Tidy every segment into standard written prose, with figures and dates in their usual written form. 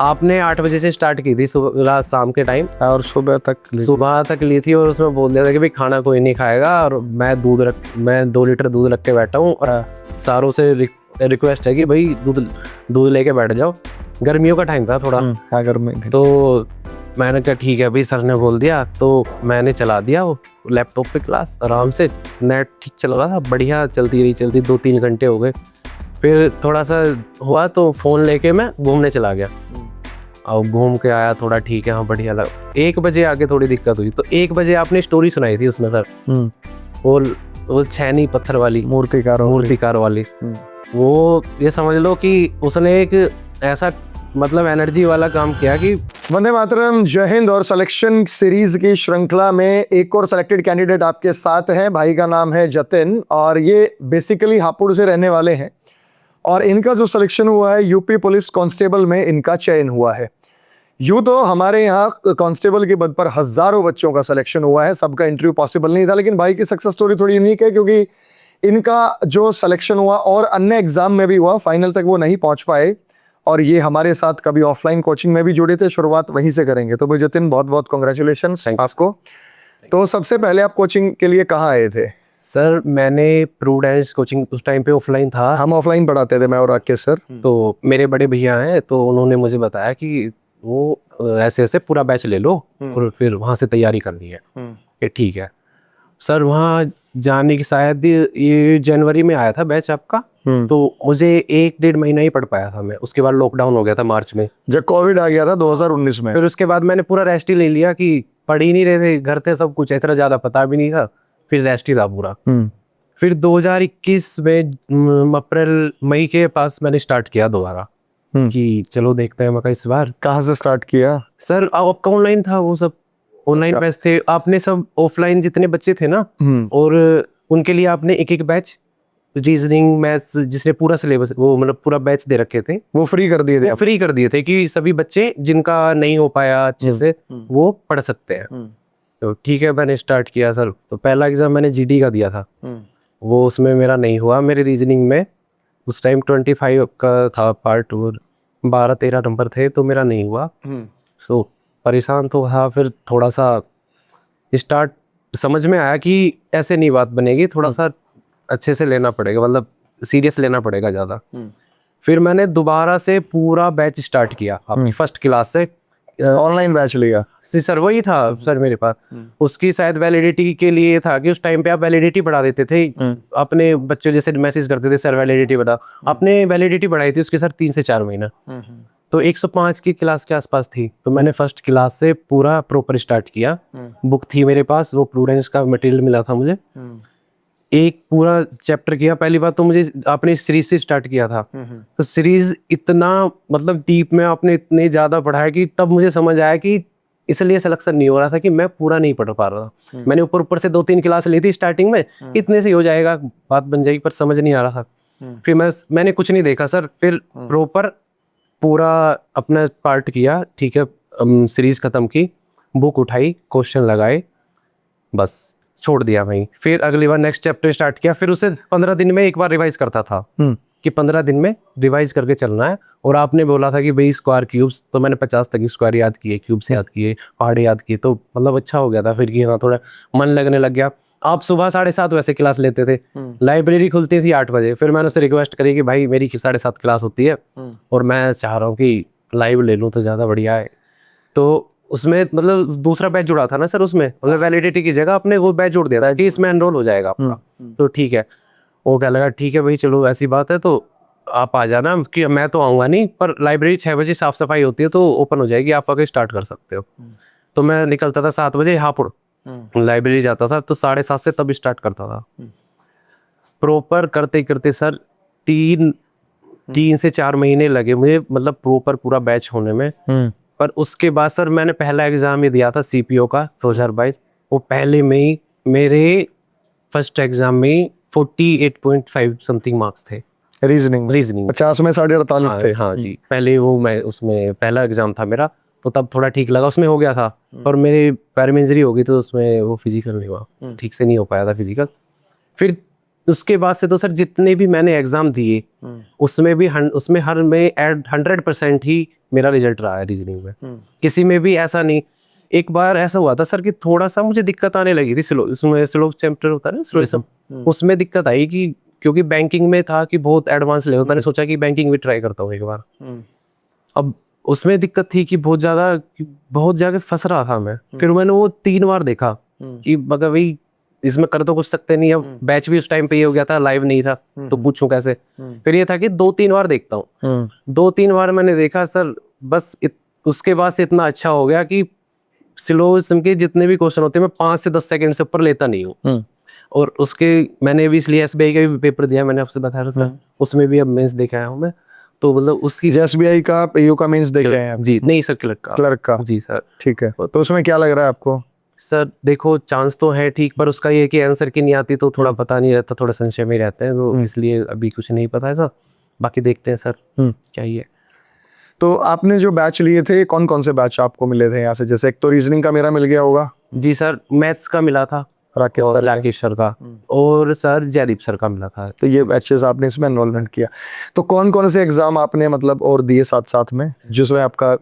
आपने 8 बजे से स्टार्ट की थी सुबह शाम के टाइम, और सुबह तक ली थी, और उसमें बोल दिया था कि भाई खाना कोई नहीं खाएगा, और मैं 2 लीटर दूध रख के बैठा हूँ, और सारों से रिक्वेस्ट है कि भाई दूध लेके बैठ जाओ। गर्मियों का टाइम था थोड़ा, हाँ गर्मी थी। तो मैंने कहा ठीक है भाई, सर ने बोल दिया, तो मैंने चला दिया वो लैपटॉप पे क्लास आराम से। नेट ठीक चल रहा था, बढ़िया चलती 2-3 घंटे हो गए। फिर थोड़ा सा हुआ तो फ़ोन लेके मैं घूमने चला गया, और घूम के आया थोड़ा, ठीक है हाँ बढ़िया लगा। 1 बजे आके थोड़ी दिक्कत हुई, तो 1 बजे आपने स्टोरी सुनाई थी उसमें सर, वो छैनी पत्थर वाली, मूर्तिकार वाली, वो ये समझ लो कि उसने एक ऐसा मतलब एनर्जी वाला काम किया कि वंदे मातरम, जय हिंद। और सिलेक्शन सीरीज की श्रृंखला में एक और सिलेक्टेड कैंडिडेट आपके साथ हैं। भाई का नाम है जतिन, और ये बेसिकली हापुड़ से रहने वाले हैं, और इनका जो सिलेक्शन हुआ है यूपी पुलिस कांस्टेबल में इनका चयन हुआ है। यूँ तो हमारे यहाँ कांस्टेबल के पद पर हजारों बच्चों का सिलेक्शन हुआ है, सबका इंटरव्यू पॉसिबल नहीं था, लेकिन भाई की सक्सेस स्टोरी थोड़ी यूनिक है, क्योंकि इनका जो सिलेक्शन हुआ और अन्य एग्जाम में भी हुआ, फाइनल तक वो नहीं पहुंच पाए, और ये हमारे साथ कभी ऑफलाइन कोचिंग में भी जुड़े थे। शुरुआत वहीं से करेंगे। तो भाई जतिन, बहुत बहुत कॉन्ग्रेचुलेशन आपको। तो सबसे पहले आप कोचिंग के लिए कहाँ आए थे? सर मैंने प्रूडेंस कोचिंग, उस टाइम पे ऑफलाइन था, हम ऑफलाइन पढ़ाते थे, मैं और राकेश सर। तो मेरे बड़े भैया हैं, तो उन्होंने मुझे बताया कि वो ऐसे ऐसे पूरा बैच ले लो और फिर वहाँ से तैयारी करनी है। कि ठीक है सर। वहाँ जाने की शायद ये जनवरी में आया था बैच आपका, तो मुझे 1-1.5 महीना ही पढ़ पाया था मैं। उसके बाद लॉकडाउन हो गया था मार्च में, जब कोविड आ गया था 2019 में। फिर उसके बाद मैंने पूरा रेस्ट ही ले लिया, कि पढ़ ही नहीं रहे थे, घर थे सब कुछ, इतना ज़्यादा पता भी नहीं था, फिर रेस्ट ही था पूरा। फिर 2021 में अप्रैल मई के पास मैंने स्टार्ट किया दोबारा, कि चलो देखते हैं मैं इस बार। कहाँ से स्टार्ट किया सर आपका ऑनलाइन था, वो सब ऑनलाइन बैच थे, आपने सब ऑफलाइन जितने बच्चे थे ना, और उनके लिए आपने एक बैच रीजनिंग मैथ्स, जिसने पूरा सिलेबस वो मतलब पूरा बैच दे रखे थे, वो फ्री कर दिए थे कि सभी बच्चे जिनका नहीं हो पाया अच्छे से वो पढ़ सकते हैं। तो ठीक है, मैंने स्टार्ट किया सर। तो पहला एग्जाम मैंने जीडी का दिया था, वो उसमें मेरा नहीं हुआ। मेरे रीजनिंग में उस टाइम 25 का था पार्ट, और 12-13 नंबर थे, तो मेरा नहीं हुआ। तो परेशान तो था। फिर थोड़ा सा स्टार्ट समझ में आया कि ऐसे नहीं बात बनेगी, थोड़ा सा अच्छे से लेना पड़ेगा, मतलब सीरियस लेना पड़ेगा ज़्यादा। फिर मैंने दोबारा से पूरा बैच स्टार्ट किया अपनी फर्स्ट क्लास से। ऑनलाइन बैच लिया सर, वही था सर मेरे पास। उसकी शायद वैलिडिटी के लिए था कि उस टाइम पे आप वैलिडिटी बढ़ा देते थे अपने बच्चों, जैसे मैसेज करते थे सर वैलिडिटी बढ़ा, अपने वैलिडिटी बढ़ाई थी उसके सर 3 से 4 महीना। तो 105 की क्लास के आसपास थी, तो मैंने फर्स्ट क्लास से पूरा प्रॉपर स्टार्ट किया। बुक थी मेरे पास, वो प्रूडेंस का मटेरियल मिला था मुझे, एक पूरा चैप्टर किया। पहली बात तो मुझे आपने सीरीज से स्टार्ट किया था, तो सीरीज इतना मतलब डीप में आपने इतने ज्यादा पढ़ाया कि तब मुझे समझ आया कि इसलिए सिलेक्शन नहीं हो रहा था कि मैं पूरा नहीं पढ़ पा रहा था। मैंने ऊपर से 2-3 क्लास ली थी स्टार्टिंग में, इतने से हो जाएगा, बात बन जाएगी, पर समझ नहीं आ रहा था। फिर मैंने कुछ नहीं देखा सर, फिर प्रॉपर पूरा अपना पार्ट किया। ठीक है, सीरीज खत्म की, बुक उठाई, क्वेश्चन लगाए, बस छोड़ दिया भाई। फिर अगली बार नेक्स्ट चैप्टर स्टार्ट किया, फिर उसे 15 दिन में एक बार रिवाइज करता था कि 15 दिन में रिवाइज करके चलना है। और आपने बोला था कि भाई स्क्वायर क्यूब्स, तो मैंने 50 तक स्क्वायर याद किए, क्यूब्स याद किए, पहाड़े याद किए, तो मतलब अच्छा हो गया था फिर कि हाँ थोड़ा मन लगने लग गया। आप सुबह 7:30 वैसे क्लास लेते थे, लाइब्रेरी खुलती थी 8 बजे। फिर मैंने उससे रिक्वेस्ट करी कि भाई मेरी 7:30 क्लास होती है और मैं चाह रहा हूँ कि लाइव ले लूँ तो ज़्यादा बढ़िया है। तो उसमें मतलब दूसरा बैच जुड़ा था ना सर, उसमें मतलब वैलिडिटी की जगह आपने वो बैच जोड़ दिया था कि इसमें एनरोल हो जाएगा आपका। तो ठीक है, वो क्या लगा, ठीक है भाई चलो ऐसी बात है तो आप आ जाना, कि मैं तो आऊँगा नहीं, पर लाइब्रेरी 6 बजे साफ सफाई होती है तो ओपन हो जाएगी, आप आके स्टार्ट कर सकते हो। तो मैं निकलता था 7 बजे हापुड़, लाइब्रेरी जाता था, तो 7:30 से तब स्टार्ट करता था। प्रॉपर करते करते सर 3 से 4 महीने लगे मुझे, मतलब प्रॉपर पूरा बैच होने में। पर उसके बाद सर मैंने पहला एग्जाम ही दिया था सीपीओ का 2022। वो पहले में ही मेरे फर्स्ट एग्जाम में 48.5 समथिंग मार्क्स थे रीजनिंग 50 में 48.5 थे। हाँ जी, पहले वो मैं उसमें पहला एग्जाम था मेरा, तो तब थोड़ा ठीक लगा, उसमें हो गया था। पर मेरे पैर में इंजरी हो गई तो उसमें वो फिजिकल नहीं हुआ, ठीक से नहीं हो पाया था फिजिकल। फिर उसके बाद से तो सर जितने भी मैंने एग्जाम दिए उसमें भी उसमें हर में 100% ही मेरा रिजल्ट रहा है रीजनिंग में। किसी में भी ऐसा नहीं। एक बार ऐसा हुआ था सर कि थोड़ा सा मुझे दिक्कत आने लगी थी स्लो चैप्टर होता है ना स्लोइज्म, उसमें दिक्कत आई कि क्योंकि बैंकिंग में था कि बहुत एडवांस लेवल, मैंने सोचा कि बैंकिंग भी ट्राई करता हूँ एक बार। अब उसमें दिक्कत थी कि बहुत ज्यादा फंस रहा था मैं। फिर मैंने वो 3 बार देखा कि मगर भाई इसमें कर तो कुछ सकते नहीं। अब बैच भी उस टाइम पे ही हो गया था, लाइव नहीं था तो पूछूं कैसे। फिर ये था कि 2-3 बार देखता हूँ। 2-3 बार मैंने देखा सर, बस उसके बाद से इतना अच्छा हो गया कि सिलोसिम के जितने भी क्वेश्चन होते हैं मैं 5 से 10 सेकंड से ऊपर लेता नहीं हूँ। और उसके मैंने भी इसलिए SBI का भी पेपर दिया, मैंने आपसे बताया था सर, उसमें भी अब मेंस देखा है मैं। तो मतलब उसकी SBI का PU का मेंस देखे हैं आप? जी नहीं सर, क्लर्क का जी सर। ठीक है, तो उसमें क्या लग रहा है आपको? सर देखो चांस तो है ठीक, पर उसका ये कि आंसर की नहीं आती तो थोड़ा पता नहीं रहता, थोड़ा संशय में रहते हैं, तो इसलिए अभी कुछ नहीं पता है सर। बाकी देखते हैं सर क्या ही है। तो आपने जो बैच लिए थे, कौन कौन से बैच आपको मिले थे यहाँ से? जैसे एक तो रीजनिंग का मेरा मिल गया होगा। जी सर, मैथ्स का मिला था राकेश सर का, और सर जयदीप सर का मिला था। तो ये बैचेस आपने इसमें एनरोलमेंट किया। तो कौन कौन से एग्जाम आपने मतलब और दिए साथ साथ में, जिसमें आपका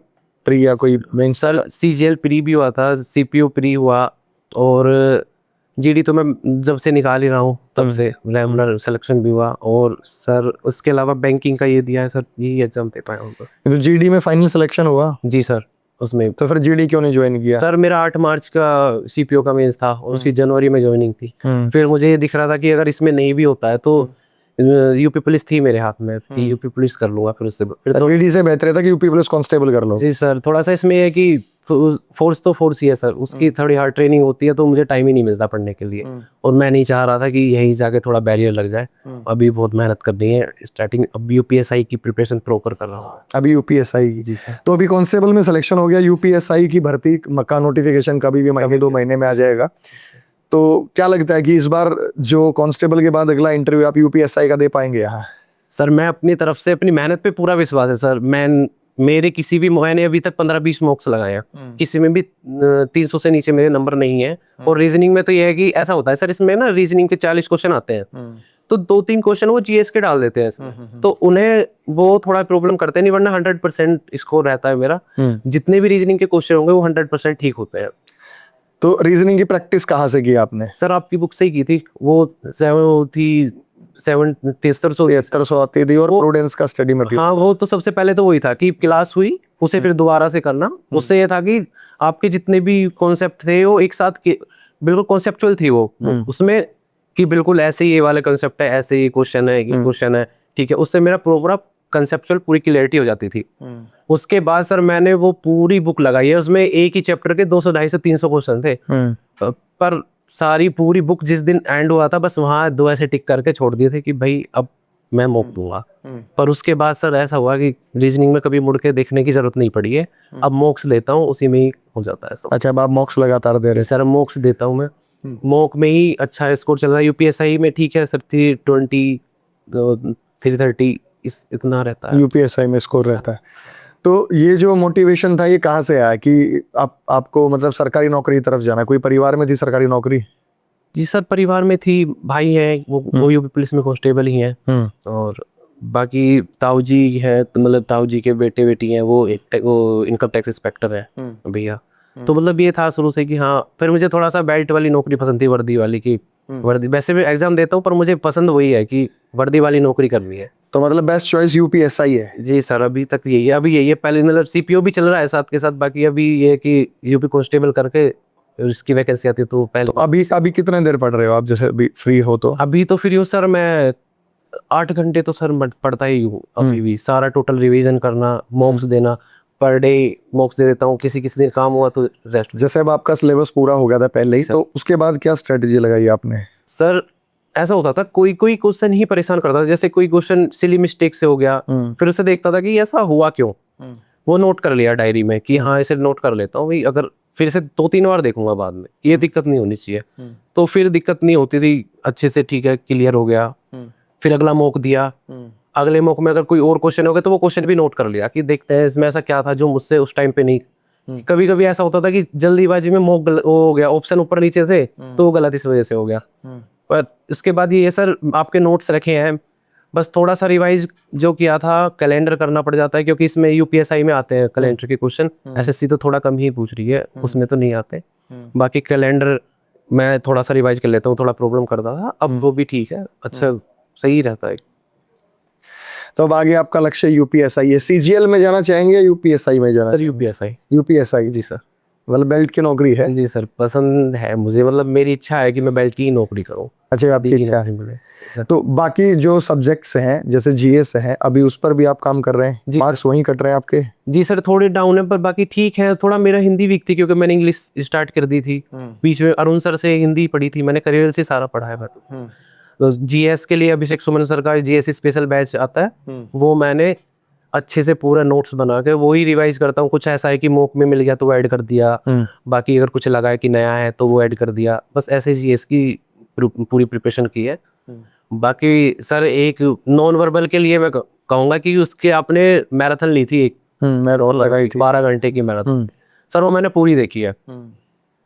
प्री या कोई मेन? सर CGL प्री भी हुआ था, CPU प्री हुआ, और GD तो मैं जब से निकाल ही रहा हूँ तब से रेगुलर सिलेक्शन भी हुआ। और सर उसके अलावा बैंकिंग का ये दिया है सर, यही एग्जाम दे पाया हूँ। तो GD में फाइनल सिलेक्शन हुआ? जी सर उसमें। तो फिर GD क्यों नहीं ज्वाइन किया? सर मेरा 8 मार्च का CPO का मेंस था और उसकी जनवरी में ज्वाइनिंग थी। फिर मुझे ये दिख रहा था कि अगर इसमें नहीं भी होता है तो यूपी पुलिस थी मेरे हाथ में, यूपी पुलिस कर लूंगा फिर उससे। फिर तो GD से बेहतर था कि यूपी पुलिस कांस्टेबल कर लो। जी सर, थोड़ा सा इसमें है कि फोर्स तो फोर्स ही है सर, उसकी थोड़ी हार्ड ट्रेनिंग होती है तो मुझे टाइम ही नहीं मिलता पढ़ने के लिए। और मैं नहीं चाह रहा था कि यहीं जाके थोड़ा बैरियर लग जाए। अभी बहुत मेहनत करनी है, स्टार्टिंग अभी UPSI की प्रिपरेशन प्रॉपर कर रहा हूँ अभी। UPSI जी सर। तो अभी कांस्टेबल में सिलेक्शन हो गया, UPSI की भर्ती का नोटिफिकेशन कभी भी महीने 2 महीने में आ जाएगा। तो क्या लगता है कि इस बार जो कांस्टेबल के बाद अगला इंटरव्यू आप UPSI का दे पाएंगे यहाँ? सर मैं अपनी तरफ से अपनी मेहनत पे पूरा विश्वास है सर। मैंने किसी भी मैंने अभी तक 15-20 मॉक्स लगाए हैं, किसी में भी 300 से नीचे मेरे नंबर नहीं है। और रीजनिंग में तो ये है कि ऐसा होता है सर, इसमें ना रीजनिंग के 40 क्वेश्चन आते हैं तो 2-3 क्वेश्चन वो GS के डाल देते हैं इसमें, तो उन्हें वो थोड़ा प्रॉब्लम करते नहीं, वरना 100% स्कोर रहता है मेरा। जितने भी रीजनिंग के क्वेश्चन होंगे वो 100% ठीक होते हैं। तो रीजनिंग की प्रैक्टिस कहाँ से की आपने? सर आपकी बुक से ही की थी, वो 7300 आती थी। और प्रूडेंस का स्टडी मटेरियल? हाँ वो तो सबसे पहले तो वही था कि क्लास हुई उसे फिर दोबारा से करना। उससे ये था कि आपके जितने भी कॉन्सेप्ट थे वो एक साथ बिल्कुल कॉन्सेप्चुअल थी वो उसमें, कि बिल्कुल ऐसे ही ये वाले कॉन्सेप्ट है, ऐसे ही क्वेश्चन है, क्वेश्चन है, ठीक है। उससे मेरा पूरा कंसेप्चुअल पूरी क्लियरिटी हो जाती थी। उसके बाद सर मैंने वो पूरी बुक लगाई है, उसमें एक ही चैप्टर के 200, 250 से 300 क्वेश्चन थे। पर सारी पूरी बुक जिस दिन एंड हुआ था बस वहाँ 2 ऐसे टिक करके छोड़ दिए थे कि भाई अब मैं मॉक दूंगा। पर उसके बाद सर ऐसा हुआ कि रीजनिंग में कभी मुड़ के देखने की जरूरत नहीं पड़ी है, अब मॉक्स लेता हूँ उसी में ही हो जाता है सब। अच्छा, अब आप मॉक्स लगातार दे रहे हैं? सर मॉक्स देता हूँ मैं, मॉक में ही अच्छा स्कोर चल रहा है। UPSI में ठीक है सर 320 330 इतना रहता है UPSI में स्कोर रहता है। तो ये जो मोटिवेशन था ये कहाँ से आया कि आपको मतलब सरकारी नौकरी की तरफ जाना? कोई परिवार में थी सरकारी नौकरी? जी सर परिवार में थी, भाई है वो यूपी पुलिस में कांस्टेबल ही हैं, और बाकी ताऊ जी है, तो मतलब ताऊ जी के बेटे बेटी हैं वो इनकम टैक्स इंस्पेक्टर है भैया। तो मतलब ये था शुरू से कि हाँ। फिर मुझे थोड़ा सा बेल्ट वाली नौकरी पसंद थी, वर्दी वाली की। वर्दी वैसे भी एग्जाम देता हूँ पर मुझे पसंद वही है कि वर्दी वाली नौकरी करनी है। तो मतलब बेस्ट चॉइस UPSI है? जी सर अभी तक यही है, अभी यही है। पहले मतलब CPO भी चल रहा है साथ के साथ, बाकी अभी ये है कि यूपी कांस्टेबल करके इसकी वैकेंसी आती है तो पहले। तो अभी कितने देर पढ़ रहे हो आप, जैसे अभी फ्री हो तो? अभी तो फ्री हो सर, मैं 8 घंटे तो सर पढ़ता ही हूँ अभी भी। सारा टोटल रिवीजन करना, मॉक्स देना, पर डे मॉक्स दे देता हूँ, किसी दिन काम हुआ तो रेस्ट। जैसे अब आपका सिलेबस पूरा हो गया था पहले ही, तो उसके बाद क्या स्ट्रेटेजी लगाई आपने? सर ऐसा होता था कोई क्वेश्चन ही परेशान करता था, जैसे कोई क्वेश्चन सिली मिस्टेक से हो गया, फिर उसे देखता था कि ऐसा हुआ क्यों, वो नोट कर लिया डायरी में कि हाँ इसे नोट कर लेता हूँ भाई, अगर फिर से 2-3 बार देखूंगा बाद में, ये दिक्कत नहीं होनी चाहिए। तो फिर दिक्कत नहीं होती थी अच्छे से, ठीक है क्लियर हो गया। फिर अगला मॉक दिया, अगले मॉक में अगर कोई और क्वेश्चन हो गया तो वो क्वेश्चन भी नोट कर लिया कि देखते हैं इसमें ऐसा क्या था जो मुझसे उस टाइम पे नहीं। कभी कभी ऐसा होता था कि जल्दीबाजी में मॉक हो गया, ऑप्शन ऊपर नीचे थे तो वो गलत इस वजह से हो गया। पर इसके बाद ये सर आपके नोट्स रखे हैं, बस थोड़ा सा रिवाइज जो किया था कैलेंडर करना पड़ जाता है, क्योंकि इसमें यूपीएसआई में आते हैं कैलेंडर के क्वेश्चन। एसएससी तो थोड़ा कम ही पूछ रही है, उसमें तो नहीं आते। बाकी कैलेंडर मैं थोड़ा सा रिवाइज कर लेता हूँ, थोड़ा प्रॉब्लम करता था, अब वो भी ठीक है, अच्छा सही रहता है। तो अब आगे आपका लक्ष्य यूपीएसआई है, सीजीएल में जाना चाहेंगे या यूपीएसआई में जाना? Sir UPSI. यूपीएसआई जी सर। मतलब बेल्ट की नौकरी है? जी सर, पसंद है मुझे, मतलब मेरी इच्छा है कि मैं बेल्ट की नौकरी करूँ। अच्छा, आपकी इच्छा है। तो बाकी जो सब्जेक्ट्स हैं जैसे जीएस है, अभी उस पर भी आप काम कर रहे हैं? मार्क्स वहीं कट रहे हैं आपके? जी सर, थोड़े डाउन है, पर बाकी ठीक है। थोड़ा मेरा हिंदी वीक थी, क्योंकि मैंने इंग्लिश स्टार्ट कर दी थी बीच में। अरुण सर से हिंदी पढ़ी थी मैंने, करियर से सारा पढ़ा है। तो जीएस के लिए अभिषेक सुमन सर का जीएस स्पेशल बैच आता है, वो मैंने अच्छे से पूरा नोट्स बना के वो ही रिवाइज करता हूँ। कुछ ऐसा है कि मॉक में मिल गया तो वो ऐड कर दिया, बाकी अगर कुछ लगा है कि नया है तो वो ऐड कर दिया, बस ऐसे जीएस की पूरी प्रिपरेशन की है। बाकी सर एक नॉन वर्बल के लिए मैं कहूँगा कि उसके आपने मैराथन ली थी एक, मैराथन लगाई थी 12 घंटे की मैराथन, सर वो मैंने पूरी देखी है।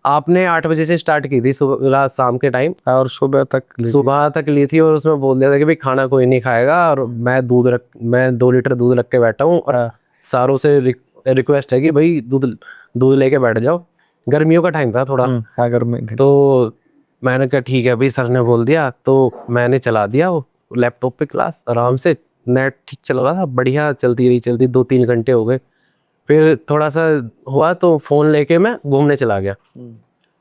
आपने 8 बजे से स्टार्ट की थी सुबह, शाम के टाइम, और सुबह तक ली थी। और उसमें बोल दिया था कि भाई खाना कोई नहीं खाएगा, और मैं 2 लीटर दूध रख के बैठा हूँ, और सारों से रिक्वेस्ट है कि भाई दूध लेके बैठ जाओ। गर्मियों का टाइम था थोड़ा, गर्मी थी। तो मैंने कहा ठीक है भाई, सर ने बोल दिया तो मैंने चला दिया वो लैपटॉप पे क्लास आराम से। नेट ठीक चल रहा था, बढ़िया चलती रही 2-3 घंटे हो गए। फिर थोड़ा सा हुआ तो फोन लेके मैं घूमने चला गया,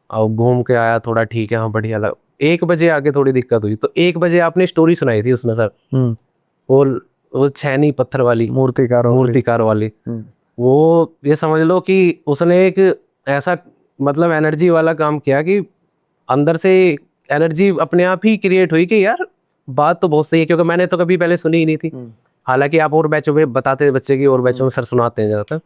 और घूम के आया थोड़ा, ठीक है हाँ बढ़िया लगा। 1 बजे आके थोड़ी दिक्कत हुई, तो 1 बजे आपने स्टोरी सुनाई थी उसमें सर, वो छेनी पत्थर वाली, मूर्तिकार वाली, वो ये समझ लो कि उसने एक ऐसा मतलब एनर्जी वाला काम किया कि अंदर से एनर्जी अपने आप ही क्रिएट हुई कि यार बात तो बहुत सही है, क्योंकि मैंने तो कभी पहले सुनी ही नहीं थी। हालांकि आप और बैचों में बताते हैं बच्चे की, और बैचों में सर सुनाते हैं ज़्यादातर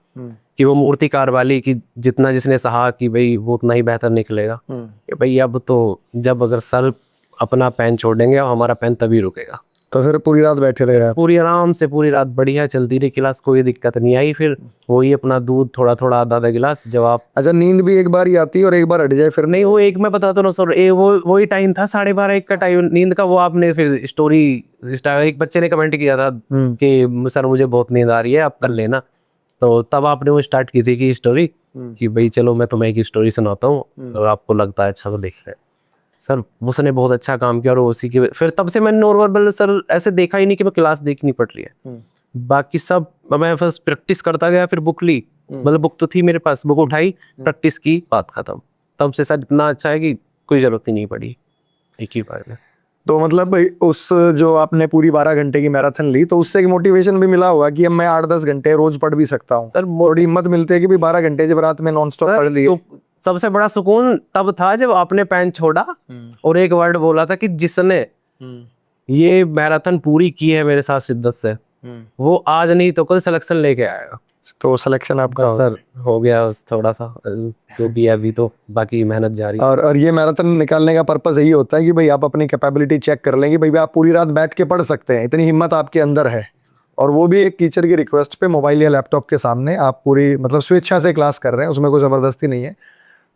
कि वो मूर्तिकार वाली कि जितना जिसने सहा कि भाई वो उतना ही बेहतर निकलेगा, कि भाई अब तो जब अगर सर अपना पेन छोड़ेंगे हमारा पेन तभी रुकेगा। तो फिर पूरी रात बैठे रहे? पूरी आराम से पूरी रात बढ़िया चलती रही क्लास, कोई दिक्कत नहीं आई। फिर वही अपना दूध थोड़ा थोड़ा आधा गिलास जब आप। अच्छा, नींद भी एक बार ही आती है और एक बार हट जाए फिर? नहीं, वो एक मैं बताता हूँ सर, वो वही टाइम था 12:30-1 का टाइम नींद का। वो आपने फिर स्टोरी, एक बच्चे ने कमेंट किया था कि सर मुझे बहुत नींद आ रही है, आप कर लेना, तो तब आपने वो स्टार्ट की थी कि स्टोरी कि भाई चलो मैं तुम्हें एक स्टोरी सुनाता हूँ और आपको लगता है अच्छा तो देख रहे। सर उसने बहुत अच्छा काम किया, और उसी की फिर तब से मैंने नॉन वर्बल सर ऐसे देखा ही नहीं कि मैं क्लास देखनी पड़ रही है। बाकी सब मैं बस प्रैक्टिस करता गया। फिर बुक ली, मतलब बुक तो थी मेरे पास, बुक उठाई, प्रैक्टिस की, बात खत्म। तब से सर इतना अच्छा है कि कोई जरूरत ही नहीं पड़ी एक ही बार में। तो मतलब भाई उस जो आपने पूरी 12 घंटे की मैराथन ली, तो उससे एक मोटिवेशन भी मिला होगा कि अब मैं 8-10 घंटे रोज पढ़ भी सकता हूँ सर। थोड़ी हिम्मत मिलती है कि भाई 12 घंटे जब रात में नॉन स्टॉप पढ़ लिए। सबसे बड़ा सुकून तब था जब आपने पेन छोड़ा और एक वर्ड बोला था कि जिसने ये मैराथन पूरी की है मेरे साथ शिद्दत से, वो आज नहीं तो कल सिलेक्शन लेके आएगा। तो सिलेक्शन आपका सर हो गया थोड़ा सा, जो भी अभी तो बाकी मेहनत जारी। और ये मैराथन निकालने का पर्पस यही होता है कि भाई आप अपनी कैपेबिलिटी चेक कर लेंगे, भाई आप पूरी रात बैठ के पढ़ सकते हैं, इतनी हिम्मत आपके अंदर है। और वो भी एक टीचर की रिक्वेस्ट पे मोबाइल या लैपटॉप के सामने आप पूरी मतलब स्वेच्छा से क्लास कर रहे हैं, उसमें कोई ज़बरदस्ती नहीं है।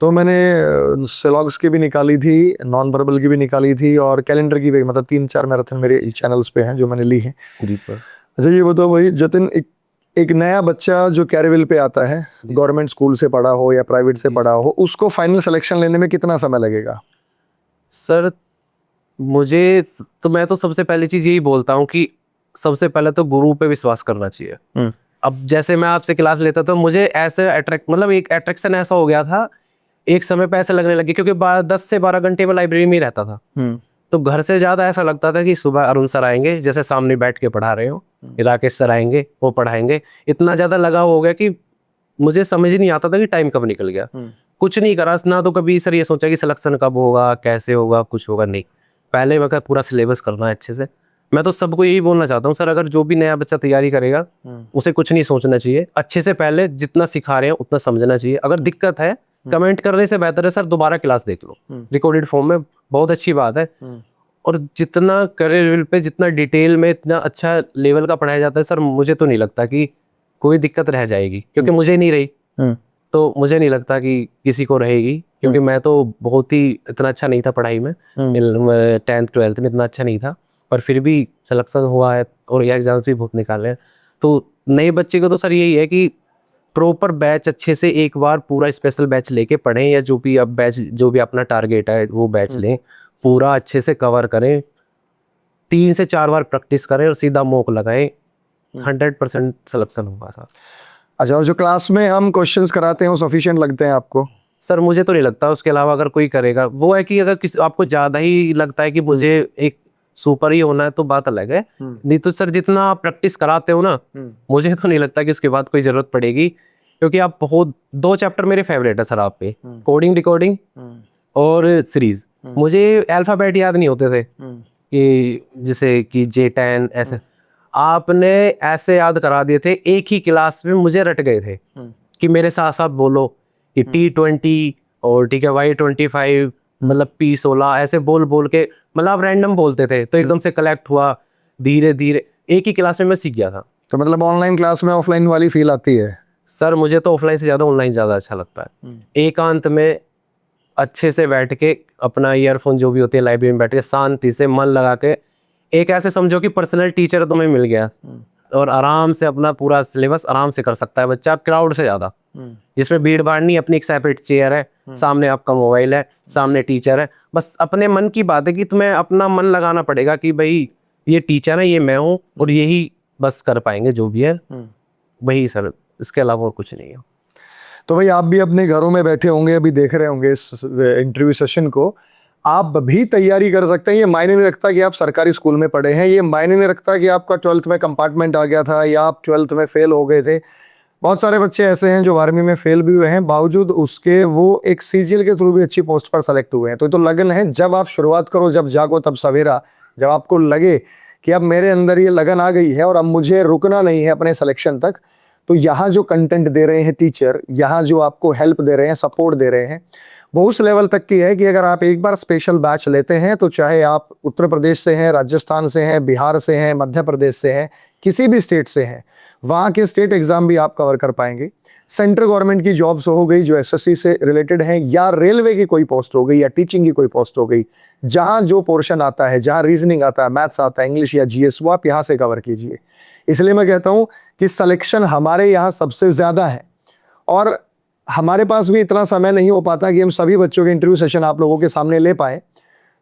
तो मैंने सिलॉग्स की भी निकाली थी, नॉन वर्बल की भी निकाली थी, और कैलेंडर की भी, मतलब 3-4 मैराथन मेरे चैनल्स पे हैं जो मैंने ली है। अच्छा ये बताओ भाई जतिन, एक नया बच्चा जो कैरीविल पे आता है, गवर्नमेंट स्कूल से पढ़ा हो या प्राइवेट से पढ़ा हो, उसको फाइनल सिलेक्शन लेने में कितना समय लगेगा? सर मुझे तो मैं तो सबसे पहली चीज यही बोलता हूँ कि सबसे पहले तो गुरु पे विश्वास करना चाहिए। अब जैसे मैं आपसे क्लास लेता था, मुझे ऐसे मतलब एक अट्रैक्शन ऐसा हो गया था, एक समय पे ऐसे लगने लगे, क्योंकि 10 से 12 घंटे में लाइब्रेरी में ही रहता था, तो घर से ज्यादा ऐसा लगता था कि सुबह अरुण सर आएंगे, जैसे सामने बैठ के पढ़ा रहे हो, राकेश सर आएंगे वो पढ़ाएंगे। इतना ज्यादा लगाव हो गया कि मुझे समझ ही नहीं आता था कि टाइम कब निकल गया। कुछ नहीं करा ना, तो कभी सर ये सोचा कि सिलेक्शन कब होगा, कैसे होगा, कुछ होगा नहीं। पहले वक्त पूरा सिलेबस करना है अच्छे से। मैं तो सबको यही बोलना चाहता हूँ सर, अगर जो भी नया बच्चा तैयारी करेगा उसे कुछ नहीं सोचना चाहिए, अच्छे से पहले जितना सिखा रहे हैं उतना समझना चाहिए। अगर दिक्कत है कमेंट करने से बेहतर है सर दोबारा क्लास देख लो रिकॉर्डेड फॉर्म में, बहुत अच्छी बात है। और जितना करियर पे जितना डिटेल में इतना अच्छा लेवल का पढ़ाया जाता है सर, मुझे तो नहीं लगता कि कोई दिक्कत रह जाएगी, क्योंकि मुझे नहीं रही। तो मुझे नहीं लगता कि किसी को रहेगी, क्योंकि मैं तो बहुत ही इतना अच्छा नहीं था पढ़ाई में, 10th 12th में इतना अच्छा नहीं था, पर फिर भी सिलेक्शन हुआ है और ये एग्जाम्स भी बहुत निकाले हैं। तो नए बच्चे को तो सर यही है कि प्रॉपर बैच अच्छे से एक बार पूरा स्पेशल बैच लेके पढ़ें, या जो भी अब बैच जो भी अपना टारगेट है वो बैच लें, पूरा अच्छे से कवर करें, 3 से 4 बार प्रैक्टिस करें और सीधा मॉक लगाएं, 100% सिलेक्शन होगा सर। अच्छा, और जो क्लास में हम क्वेश्चंस कराते हैं वो सफिशिएंट लगते हैं आपको? सर मुझे तो नहीं लगता, उसके अलावा अगर कोई करेगा, वो है कि अगर किसी आपको ज़्यादा ही लगता है कि मुझे एक सुपर ही होना है तो बात अलग है, नहीं तो सर जितना आप प्रैक्टिस कराते हो ना, मुझे तो नहीं लगता कि उसके बाद कोई ज़रूरत पड़ेगी, क्योंकि आप बहुत 2 चैप्टर मेरे फेवरेट है सर आप पे, कोडिंग डिकोडिंग और सीरीज। मुझे अल्फ़ाबेट याद नहीं होते थे कि जैसे कि J10 ऐसे, आपने ऐसे याद करा दिए थे, एक ही क्लास में मुझे रट गए थे कि मेरे साथ साथ बोलो कि T20 और ठीक है Y25 मतलब P16 ऐसे बोल बोल के, मतलब आप रैंडम बोलते थे तो एकदम से कलेक्ट हुआ, धीरे धीरे एक ही क्लास में मैं सीख गया था। तो मतलब ऑनलाइन क्लास में ऑफलाइन वाली फील आती है? सर मुझे तो ऑफलाइन से ज़्यादा ऑनलाइन ज़्यादा अच्छा लगता है। एकांत में अच्छे से बैठ के अपना ईयरफोन जो भी होते हैं लाइब्रेरी में बैठ के शांति से मन लगा के, एक ऐसे समझो कि पर्सनल टीचर तुम्हें मिल गया और आराम से अपना पूरा सिलेबस आराम से कर सकता है बच्चा, क्राउड से ज़्यादा, जिसमें भीड़ भाड़ नहीं, अपनी एक सेपरेट चेयर है, सामने आपका मोबाइल है, सामने टीचर है, बस अपने मन की बात है कि तुम्हें अपना मन लगाना पड़ेगा कि भाई ये टीचर है, ये मैं हूँ, और यही बस कर पाएंगे जो भी है वही सर, इसके अलावा और कुछ नहीं है। तो भाई आप भी अपने घरों में बैठे होंगे, अभी देख रहे होंगे इस इंटरव्यू सेशन को, आप भी तैयारी कर सकते हैं। ये मायने नहीं रखता कि आप सरकारी स्कूल में पढ़े हैं, ये मायने नहीं रखता कि आपका 12th में कंपार्टमेंट आ गया था या आप 12th में फेल हो गए थे। बहुत सारे बच्चे ऐसे हैं जो 12वीं में फेल भी हुए हैं, बावजूद उसके वो एक CGL के थ्रू भी अच्छी पोस्ट पर सेलेक्ट हुए हैं। तो लगन है, जब आप शुरुआत करो, जब जागो तब सवेरा, जब आपको लगे कि अब मेरे अंदर ये लगन आ गई है और अब मुझे रुकना नहीं है अपने सिलेक्शन तक, तो यहाँ जो कंटेंट दे रहे हैं टीचर, यहाँ जो आपको हेल्प दे रहे हैं, सपोर्ट दे रहे हैं, वो उस लेवल तक की है कि अगर आप एक बार स्पेशल बैच लेते हैं, तो चाहे आप उत्तर प्रदेश से हैं, राजस्थान से हैं, बिहार से हैं, मध्य प्रदेश से हैं, किसी भी स्टेट से हैं, वहाँ के स्टेट एग्जाम भी आप कवर कर पाएंगे। सेंट्रल गवर्नमेंट की जॉब्स हो गई जो SSC से रिलेटेड हैं, या रेलवे की कोई पोस्ट हो गई, या टीचिंग की कोई पोस्ट हो गई, जहाँ जो पोर्शन आता है, जहाँ रीजनिंग आता है, मैथ्स आता है, इंग्लिश या GS, वो आप यहाँ से कवर कीजिए। इसलिए मैं कहता हूँ कि सिलेक्शन हमारे यहाँ सबसे ज़्यादा है, और हमारे पास भी इतना समय नहीं हो पाता कि हम सभी बच्चों के इंटरव्यू सेशन आप लोगों के सामने ले पाए।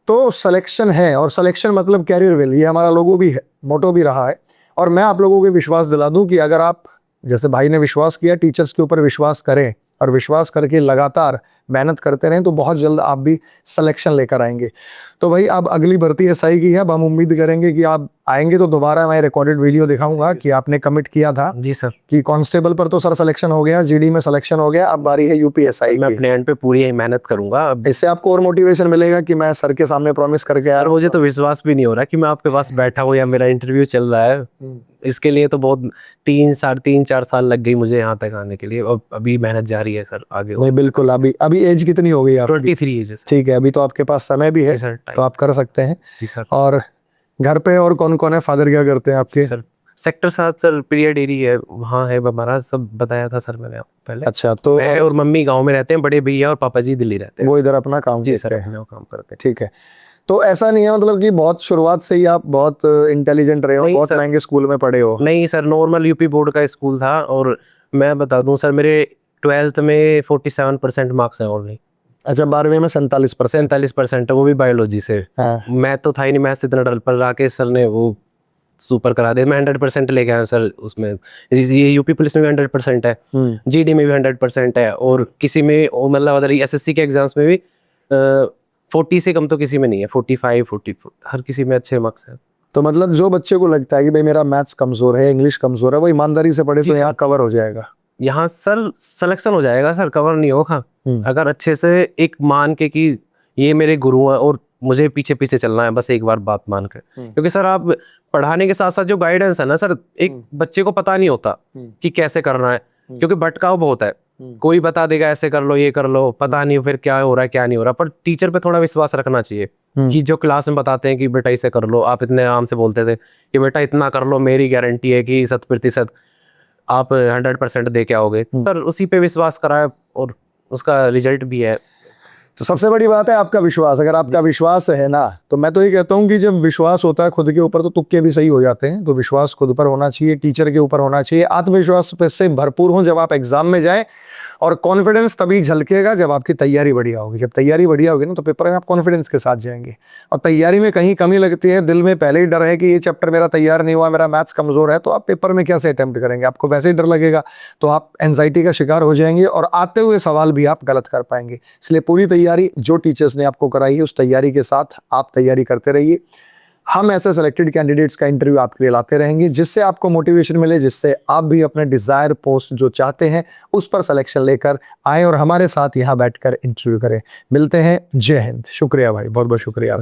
तो सिलेक्शन है, और सिलेक्शन मतलब कैरियर वेल, ये हमारा लोगो भी है, मोटो भी रहा है। और मैं आप लोगों को विश्वास दिला दूं कि अगर आप, जैसे भाई ने विश्वास किया, टीचर्स के ऊपर विश्वास करें और विश्वास करके लगातार मेहनत करते रहें, तो बहुत जल्द आप भी सिलेक्शन लेकर आएंगे। तो भाई अब अगली भर्ती SI की है, अब हम उम्मीद करेंगे कि आप आएंगे तो दोबारा मैं रिकॉर्डेड वीडियो दिखाऊंगा कि आपने कमिट किया था। जी सर। कि कांस्टेबल पर तो सर सिलेक्शन हो गया, GD में सिलेक्शन हो गया, अब बारी है UPSI मैं की। अपने एंड पे पूरी मेहनत करूंगा। इससे आपको और मोटिवेशन मिलेगा कि मैं सर के सामने प्रॉमिस करके आया। सर मुझे तो विश्वास भी नहीं हो रहा कि मैं आपके पास बैठा हूँ या मेरा इंटरव्यू चल रहा है। इसके लिए तो बहुत 3-4 साल लग गई मुझे यहाँ तक आने के लिए, और अभी मेहनत जारी है सर आगे। नहीं बिल्कुल, अभी एज कितनी हो गई आपकी? 23 एज है। ठीक है, अभी तो आपके पास समय भी है, जी सर, तो आप कर सकते हैं। जी सर। और घर पे और कौन कौन है? फादर क्या करते हैं आपके? Sir sector 7 sir period area है, वहाँ है हमारा, सब बताया था सर मैंने आपको पहले। अच्छा, तो मैं और मम्मी गांव में रहते हैं, बड़े भैया और पापा जी दिल्ली रहते हैं। वो इधर अपना काम जी देखते सर, हैं। अपना काम करते हैं। ठीक है, तो ऐसा नहीं है मतलब कि बहुत शुरुआत से ही आप बहुत इंटेलिजेंट रहे हो, नहीं बहुत सर। महंगे स्कूल में पढ़े हो? नहीं सर, नॉर्मल यूपी बोर्ड का स्कूल था, और मैं बता दूं सर, मेरे 12th में 47% मार्क्स हैं ओनली। अच्छा, 12वीं में 47%? 47% है, वो भी बायोलॉजी से। हाँ। मैथ तो था ही नहीं, मैथ से इतना डर, पर राकेश सर ने वो सुपर करा दिया। मैं 100% लेके आया सर उसमें। ये यूपी पुलिस में भी 100% है, GD में भी 100% है, और किसी में मतलब अदर SSC के एग्जाम्स में भी 40 से कम तो किसी में नहीं है, 45, 44 हर किसी में अच्छे मार्क्स हैं। तो मतलब जो बच्चे को लगता है कि भाई मेरा मैथ्स कमजोर है, इंग्लिश कमजोर है, वो ईमानदारी से पढ़े तो यहाँ कवर हो जाएगा। यहाँ सर सिलेक्शन हो जाएगा सर, कवर नहीं होगा। अगर अच्छे से एक मान के कि ये मेरे गुरु हैं और मुझे पीछे पीछे चलना है, बस एक बार बात मान कर। क्योंकि सर आप पढ़ाने के साथ साथ जो गाइडेंस है ना सर, एक बच्चे को पता नहीं होता कि कैसे करना है, क्योंकि भटकाव बहुत है। कोई बता देगा ऐसे कर लो, ये कर लो, पता नहीं फिर क्या हो रहा है क्या नहीं हो रहा। पर टीचर पे थोड़ा विश्वास रखना चाहिए कि जो क्लास में बताते हैं कि बेटा इसे कर लो, आप इतने आराम से बोलते थे कि बेटा इतना कर लो, मेरी गारंटी है कि 100%। आप 100% दे के आओगे सर, उसी पे विश्वास कराया और उसका रिजल्ट भी है। तो सबसे बड़ी बात है आपका विश्वास। अगर आपका विश्वास है ना, तो मैं तो ये कहता हूँ कि जब विश्वास होता है खुद के ऊपर तो तुक्के भी सही हो जाते हैं। तो विश्वास खुद पर होना चाहिए, टीचर के ऊपर होना चाहिए, आत्मविश्वास से भरपूर हो जब आप एग्जाम में जाएं। और कॉन्फिडेंस तभी झलकेगा जब आपकी तैयारी बढ़िया होगी। जब तैयारी बढ़िया होगी ना, तो पेपर में आप कॉन्फिडेंस के साथ जाएंगे। और तैयारी में कहीं कमी लगती है, दिल में पहले ही डर है कि ये चैप्टर मेरा तैयार नहीं हुआ, मेरा मैथ्स कमजोर है, तो आप पेपर में कैसे अटेम्प्ट करेंगे? आपको वैसे ही डर लगेगा, तो आप एंजाइटी का शिकार हो जाएंगे और आते हुए सवाल भी आप गलत कर पाएंगे। इसलिए पूरी तैयारी जो टीचर्स ने आपको कराई है, उस तैयारी के साथ आप तैयारी करते रहिए। हम ऐसे सेलेक्टेड कैंडिडेट्स का इंटरव्यू आपके लिए लाते रहेंगे, जिससे आपको मोटिवेशन मिले, जिससे आप भी अपने डिजायर पोस्ट जो चाहते हैं उस पर सिलेक्शन लेकर आए और हमारे साथ यहाँ बैठकर इंटरव्यू करें। मिलते हैं। जय हिंद। शुक्रिया भाई, बहुत बहुत शुक्रिया।